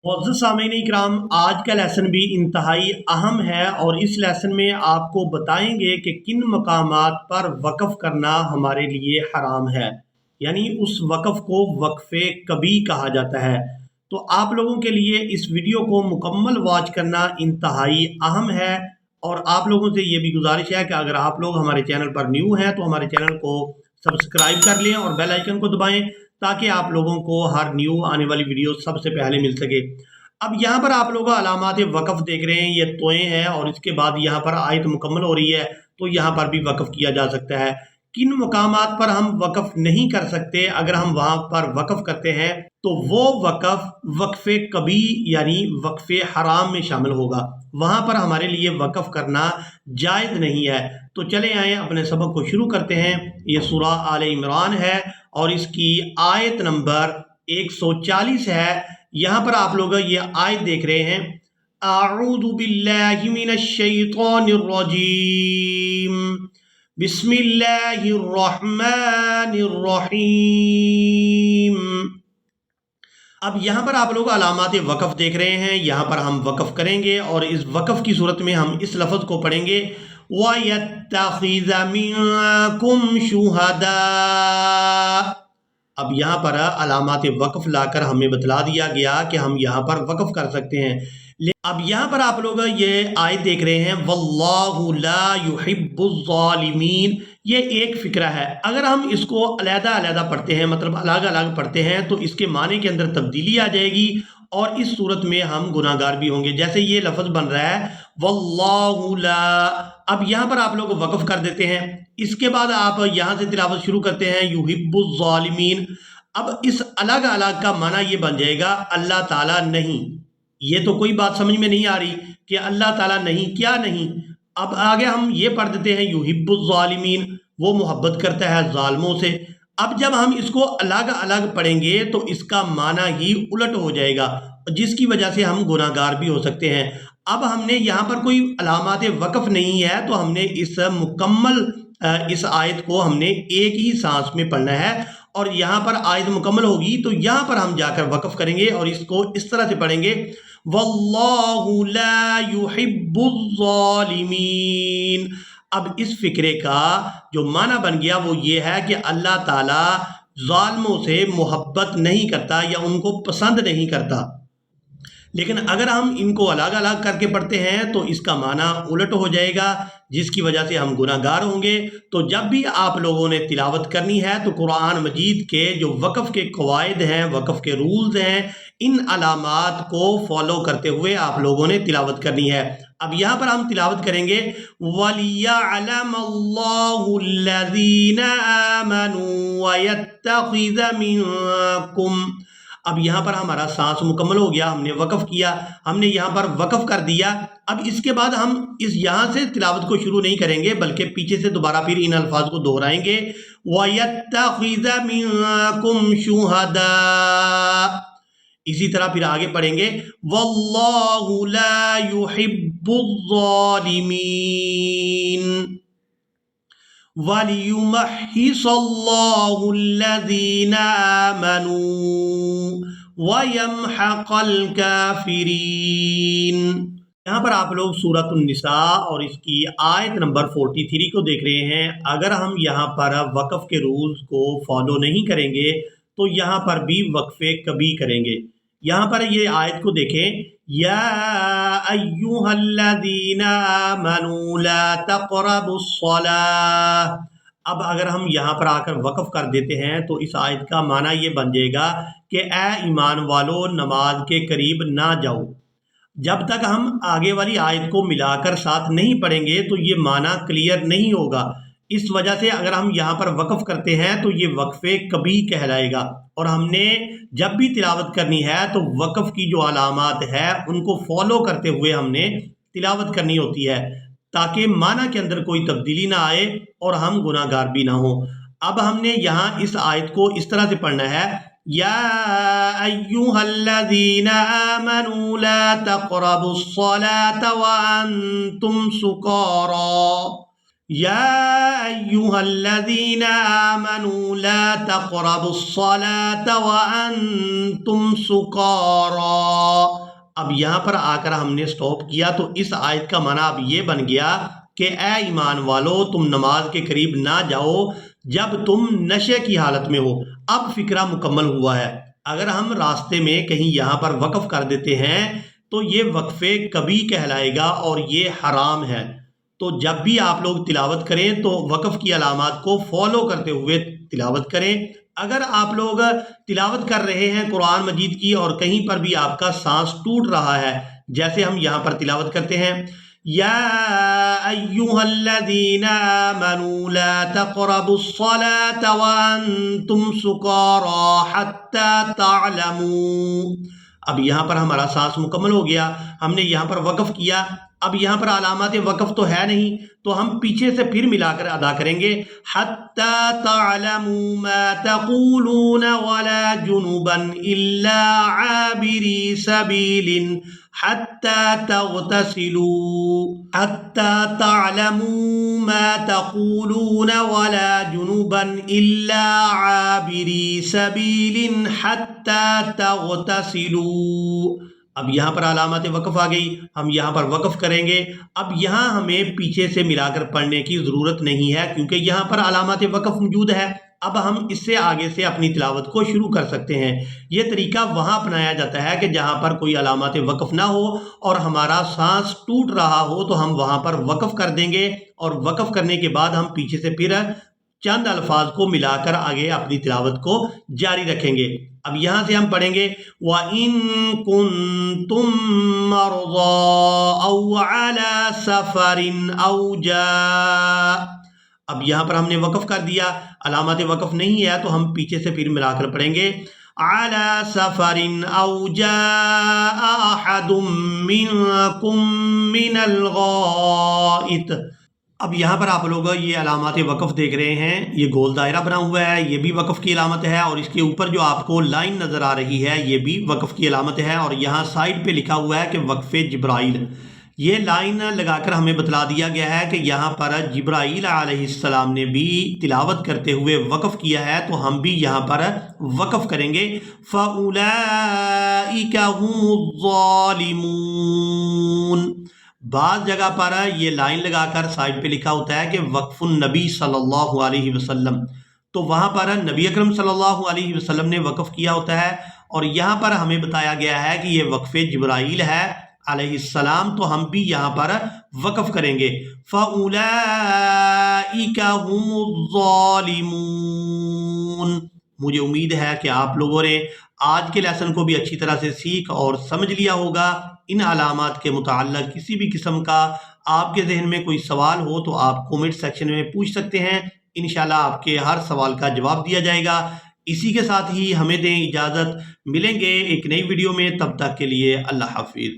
मुअज़्ज़ज़ सामीन इकराम, आज का लेसन भी इंतहाई अहम है और इस लेसन में आपको बताएंगे कि किन मकामात पर वक़्फ़ करना हमारे लिए हराम है। यानी उस वक़्फ़ को वक्फ़े कभी कहा जाता है। तो आप लोगों के लिए इस वीडियो को मुकम्मल वॉच करना इंतहाई अहम है और आप लोगों से ये भी गुजारिश है कि अगर आप लोग हमारे चैनल पर न्यू हैं तो हमारे चैनल को सब्सक्राइब कर लें और बेल आइकन को दबाएं ताकि आप लोगों को हर न्यू आने वाली वीडियो सबसे पहले मिल सके। अब यहाँ पर आप लोग अलामात वक़्फ़ देख रहे हैं, ये तोएँ हैं और इसके बाद यहाँ पर आयत मुकम्मल हो रही है, तो यहाँ पर भी वक़्फ़ किया जा सकता है। किन मकामात पर हम वक़्फ़ नहीं कर सकते, अगर हम वहाँ पर वक़्फ़ करते हैं तो वो वक़्फ़ वक़्फ़े कभी यानी वक़्फ़े हराम में शामिल होगा। वहाँ पर हमारे लिए वक़्फ़ करना जायज़ नहीं है। तो चले आएँ अपने सबक को शुरू करते हैं। ये सूरा आले इमरान है और इसकी आयत नंबर 140 है। यहाँ पर आप लोग ये आयत देख रहे हैं, अऊज़ु बिल्लाहि मिनश शैतानिर रजीम, बिस्मिल्लाहिर रहमानिर रहीम। अब यहाँ पर आप लोग अलामात वक़्फ़ देख रहे हैं, यहाँ पर हम वक़्फ़ करेंगे और इस वक़्फ़ की सूरत में हम इस लफ्ज़ को पढ़ेंगे, वयत्तख़िज़ मिनकुम शुहदा। अब यहाँ पर अलामात वक़्फ़ लाकर हमें बतला दिया गया कि हम यहाँ पर वक़्फ़ कर सकते हैं। अब यहाँ पर आप लोग ये आयत देख रहे हैं, वल्लाहु ला युहिब्बुज़ ज़ालिमीन। ये एक फ़िक्रा है। अगर हम इसको अलग-अलग पढ़ते हैं, मतलब अलग-अलग पढ़ते हैं, तो इसके माने के अंदर तब्दीली आ जाएगी और इस सूरत में हम गुनाहगार भी होंगे। जैसे ये लफ्ज़ बन रहा है, वल्लाहु ला। अब यहाँ पर आप लोग वक़्फ़ कर देते हैं। इसके बाद आप यहाँ से तिलावत शुरू करते हैं, युहिब्बुज़ ज़ालिमीन। अब इस अलग-अलग का माना ये बन जाएगा, अल्लाह ताला नहीं। ये तो कोई बात समझ में नहीं आ रही कि अल्लाह ताला नहीं, क्या नहीं। अब आगे हम ये पढ़ देते हैं, युहिब्बुज़ ज़ालिमीन, वो मोहब्बत करता है ज़ालिमों से। अब जब हम इसको अलग-अलग पढ़ेंगे तो इसका माना ही उलट हो जाएगा, जिसकी वजह से हम गुनाहगार भी हो सकते हैं। अब हमने यहाँ पर कोई अलामात वक़्फ़ नहीं है, तो हमने इस मुकम्मल इस आयत को हमने एक ही सांस में पढ़ना है और यहाँ पर आयत मुकम्मल होगी तो यहाँ पर हम जाकर वक़्फ़ करेंगे और इसको इस तरह से पढ़ेंगे, वल्लाहु ला युहिब्बुज़ ज़ालिमीन। अब इस फ़िक्रे का जो माना बन गया वो ये है कि अल्लाह ताला ज़ालिमों से मोहब्बत नहीं करता या उनको पसंद नहीं करता। लेकिन अगर हम इनको अलग-अलग करके पढ़ते हैं तो इसका माना उलट हो जाएगा, जिसकी वजह से हम गुनाहगार होंगे। तो जब भी आप लोगों ने तिलावत करनी है तो कुरान मजीद के जो वक़्फ़ के क़वाइद हैं, वक़्फ़ के रूल्स हैं, इन अलामात को फ़ॉलो करते हुए आप लोगों ने तिलावत करनी है। अब यहाँ पर हम तिलावत करेंगे, वलियअलमल्लाहुल्लज़ीना आमनू वयत्तख़िज़ मिनकुम। अब यहाँ पर हमारा सांस मुकम्मल हो गया, हमने वक़्फ़ किया, हमने यहाँ पर वक़्फ़ कर दिया। अब इसके बाद हम इस यहाँ से तिलावत को शुरू नहीं करेंगे बल्कि पीछे से दोबारा फिर इन अल्फाज को दोहराएंगे, वयत्तख़िज़ मिनकुम शुहदा। इसी तरह फिर आगे पढ़ेंगे, वल्लाहु ला युहिब्बुज़ ज़ालिमीन वलियुमहिसल्लाहुल्लज़ीना आमनू वयमहक़ल काफ़िरीन। यहाँ पर आप लोग सूरतुन निसा और इसकी आयत नंबर 43 को देख रहे हैं। अगर हम यहाँ पर वक़्फ़ के रूल्स को फॉलो नहीं करेंगे तो यहाँ पर भी वक्फ़े कभी करेंगे। यहाँ पर ये आयत को देखें, या अय्युहल्लज़ीना आमनू ला तक़रबुस्सलाह। अब अगर हम यहाँ पर आकर वक़्फ़ कर देते हैं तो इस आयत का माना ये बन जाएगा कि ए ईमान वालों, नमाज के करीब ना जाओ। जब तक हम आगे वाली आयत को मिलाकर साथ नहीं पढ़ेंगे तो ये माना क्लियर नहीं होगा। इस वजह से अगर हम यहाँ पर वक़्फ़ करते हैं तो ये वक्फ़े कभी कहलाएगा और हमने जब भी तिलावत करनी है तो वक़्फ़ की जो अलामात है उनको फॉलो करते हुए हमने तिलावत करनी होती है, ताकि माना के अंदर कोई तब्दीली ना आए और हम गुनाहगार भी ना हो। अब हमने यहाँ इस आयत को इस तरह से पढ़ना है, या अय्युहल्लज़ीना आमनू ला तक़रबुस्सलाता व अंतुम सुकारा। या अय्युहल्लज़ीना आमनू ला तक़रबुस्सलाता व अंतुम सुकारा। اب یہاں پر آ کر ہم نے سٹاپ کیا تو اس آیت کا معنی اب یہ بن گیا کہ اے ایمان والو تم نماز کے قریب نہ جاؤ جب تم نشے کی حالت میں ہو۔ اب فقرہ مکمل ہوا ہے۔ اگر ہم راستے میں کہیں یہاں پر وقف کر دیتے ہیں تو یہ وقفے کبھی کہلائے گا اور یہ حرام ہے۔ تو جب بھی آپ لوگ تلاوت کریں تو وقف کی علامات کو فالو کرتے ہوئے تلاوت کریں۔ اگر آپ لوگ تلاوت کر رہے ہیں قرآن مجید کی اور کہیں پر بھی آپ کا سانس ٹوٹ رہا ہے، جیسے ہم یہاں پر تلاوت کرتے ہیں یا ایھا الذین آمنوا لا تقربوا الصلاة وانتم سکارى حتی تعلموا۔ اب یہاں پر ہمارا سانس مکمل ہو گیا، ہم نے یہاں پر وقف کیا۔ اب یہاں پر علامات وقف تو ہے نہیں تو ہم پیچھے سے پھر ملا کر ادا کریں گے حتی تعلموا ما تقولون ولا جنبا الا عابری سبیل حتی تغتسلوا، حتی تعلموا ما تقولون ولا جنبا الا عابری سبیل حتی تغتسلوا۔ اب یہاں پر علامات وقف آ گئی، ہم یہاں پر وقف کریں گے۔ اب یہاں ہمیں پیچھے سے ملا کر پڑھنے کی ضرورت نہیں ہے کیونکہ یہاں پر علامات وقف موجود ہے۔ اب ہم اس سے آگے سے اپنی تلاوت کو شروع کر سکتے ہیں۔ یہ طریقہ وہاں اپنایا جاتا ہے کہ جہاں پر کوئی علامات وقف نہ ہو اور ہمارا سانس ٹوٹ رہا ہو تو ہم وہاں پر وقف کر دیں گے، اور وقف کرنے کے بعد ہم پیچھے سے پھر چند الفاظ کو ملا کر آگے اپنی تلاوت کو جاری رکھیں گے۔ اب یہاں سے ہم پڑھیں گے وَإِن كُنتُم مَّرْضَىٰ أَوْ عَلَىٰ سَفَرٍ أَوْ جَاءَ۔ اب یہاں پر ہم نے وقف کر دیا، علامات وقف نہیں ہے تو ہم پیچھے سے پھر ملا کر پڑھیں گے عَلَىٰ سَفَرٍ أَوْ جَاءَ أَحَدٌ مِّنكُم مِّنَ الْغَائِطِ۔ اب یہاں پر آپ لوگ یہ علامات وقف دیکھ رہے ہیں، یہ گول دائرہ بنا ہوا ہے، یہ بھی وقف کی علامت ہے، اور اس کے اوپر جو آپ کو لائن نظر آ رہی ہے یہ بھی وقف کی علامت ہے، اور یہاں سائڈ پہ لکھا ہوا ہے کہ وقف جبرائیل۔ یہ لائن لگا کر ہمیں بتلا دیا گیا ہے کہ یہاں پر جبرائیل علیہ السلام نے بھی تلاوت کرتے ہوئے وقف کیا ہے، تو ہم بھی یہاں پر وقف کریں گے فَأُولَئِكَ هُمُ الظَّالِمُونَ۔ بعض جگہ پر یہ لائن لگا کر سائڈ پہ لکھا ہوتا ہے کہ وقف النبی صلی اللہ علیہ وسلم، تو وہاں پر نبی اکرم صلی اللہ علیہ وسلم نے وقف کیا ہوتا ہے، اور یہاں پر ہمیں بتایا گیا ہے کہ یہ وقف جبرائیل ہے علیہ السلام، تو ہم بھی یہاں پر وقف کریں گے فَأُولَئِكَ هُمُ الظَّالِمُونَ۔ مجھے امید ہے کہ آپ لوگوں نے آج کے لیسن کو بھی اچھی طرح سے سیکھ اور سمجھ لیا ہوگا۔ ان علامات کے متعلق کسی بھی قسم کا آپ کے ذہن میں کوئی سوال ہو تو آپ کومنٹ سیکشن میں پوچھ سکتے ہیں، انشاءاللہ آپ کے ہر سوال کا جواب دیا جائے گا۔ اسی کے ساتھ ہی ہمیں دیں اجازت، ملیں گے ایک نئی ویڈیو میں، تب تک کے لیے اللہ حافظ۔